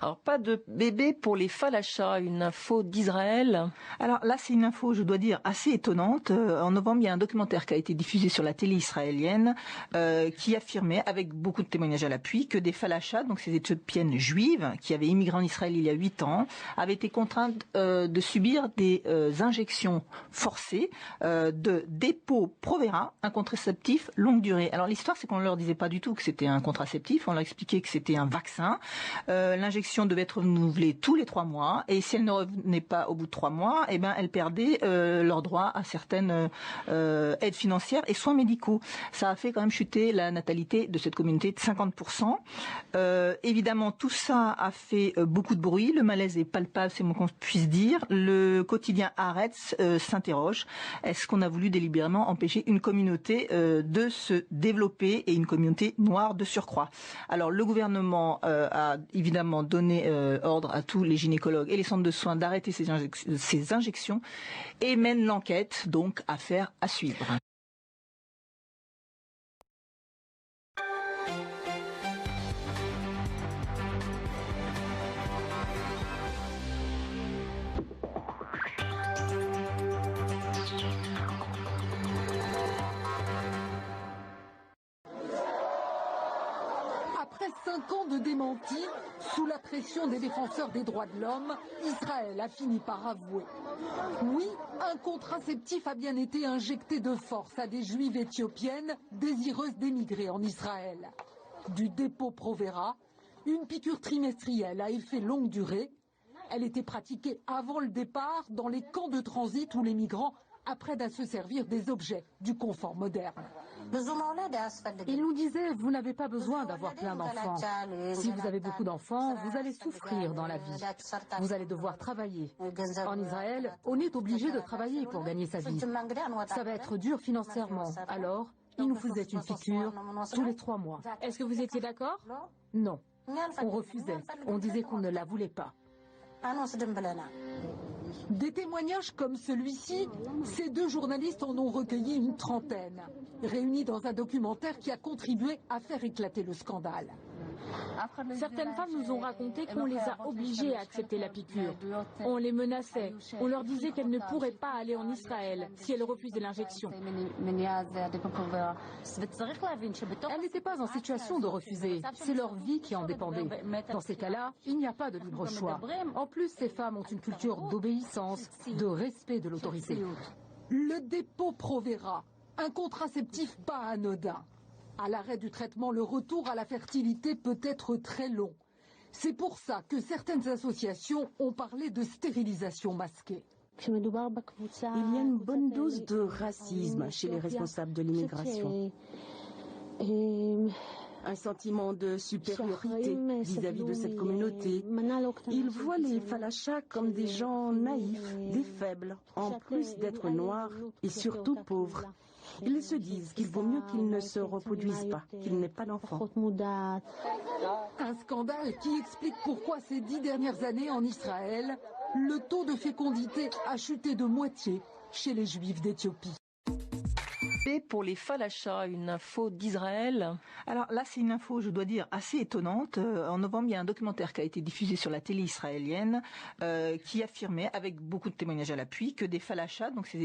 Alors, pas de bébé pour les falachas, une info d'Israël. Alors là, c'est une info, je dois dire, assez étonnante. En novembre, il y a un documentaire qui a été diffusé sur la télé israélienne qui affirmait, avec beaucoup de témoignages à l'appui, que des falachas, donc ces éthiopiennes juives, qui avaient immigré en Israël il y a 8 ans, avaient été contraintes de subir des injections forcées de Depo-Provera, un contraceptif longue durée. Alors l'histoire, c'est qu'on ne leur disait pas du tout que c'était un contraceptif, on leur expliquait que c'était un vaccin. L'injection devait être renouvelée tous les 3 mois, et si elle ne revenait pas au bout de 3 mois, eh ben, elles perdaient leur droit à certaines aides financières et soins médicaux. Ça a fait quand même chuter la natalité de cette communauté de 50%. Évidemment, tout ça a fait beaucoup de bruit. Le malaise est palpable, c'est moins qu'on puisse dire. Le quotidien Haaretz s'interroge. Est-ce qu'on a voulu délibérément empêcher une communauté de se développer, et une communauté noire de surcroît? Alors, le gouvernement a évidemment donné ordre à tous les gynécologues et les centres de soins d'arrêter ces injections et mène l'enquête, donc affaire à suivre. Après 5 ans de démenti, sous la pression des défenseurs des droits de l'homme, Israël a fini par avouer. Oui, un contraceptif a bien été injecté de force à des juives éthiopiennes désireuses d'émigrer en Israël. Du Depo-Provera, une piqûre trimestrielle à effet longue durée. Elle était pratiquée avant le départ dans les camps de transit où les migrants apprennent à se servir des objets du confort moderne. Il nous disait, vous n'avez pas besoin d'avoir plein d'enfants. Si vous avez beaucoup d'enfants, vous allez souffrir dans la vie. Vous allez devoir travailler. En Israël, on est obligé de travailler pour gagner sa vie. Ça va être dur financièrement. Alors, il nous faisait une piqûre tous les 3 mois. Est-ce que vous étiez d'accord? Non. On refusait. On disait qu'on ne la voulait pas. Des témoignages comme celui-ci, ces 2 journalistes en ont recueilli une trentaine, réunis dans un documentaire qui a contribué à faire éclater le scandale. Certaines femmes nous ont raconté qu'on les a obligées à accepter la piqûre. On les menaçait. On leur disait qu'elles ne pourraient pas aller en Israël si elles refusaient l'injection. Elles n'étaient pas en situation de refuser. C'est leur vie qui en dépendait. Dans ces cas-là, il n'y a pas de libre choix. En plus, ces femmes ont une culture d'obéissance, de respect de l'autorité. Le Depo-Provera, un contraceptif pas anodin. À l'arrêt du traitement, le retour à la fertilité peut être très long. C'est pour ça que certaines associations ont parlé de stérilisation masquée. Il y a une bonne dose de racisme chez les responsables de l'immigration. Un sentiment de supériorité vis-à-vis de cette communauté. Ils voient les falachas comme des gens naïfs, des faibles, en plus d'être noirs et surtout pauvres. Ils se disent qu'il vaut mieux qu'ils ne se reproduisent pas, qu'ils n'aient pas d'enfants. Un scandale qui explique pourquoi ces 10 dernières années en Israël, le taux de fécondité a chuté de moitié chez les Juifs d'Éthiopie. Pour les falachas, une info d'Israël. Alors là, c'est une info, je dois dire, assez étonnante. En novembre, il y a un documentaire qui a été diffusé sur la télé israélienne qui affirmait, avec beaucoup de témoignages à l'appui, que des falachas, donc ces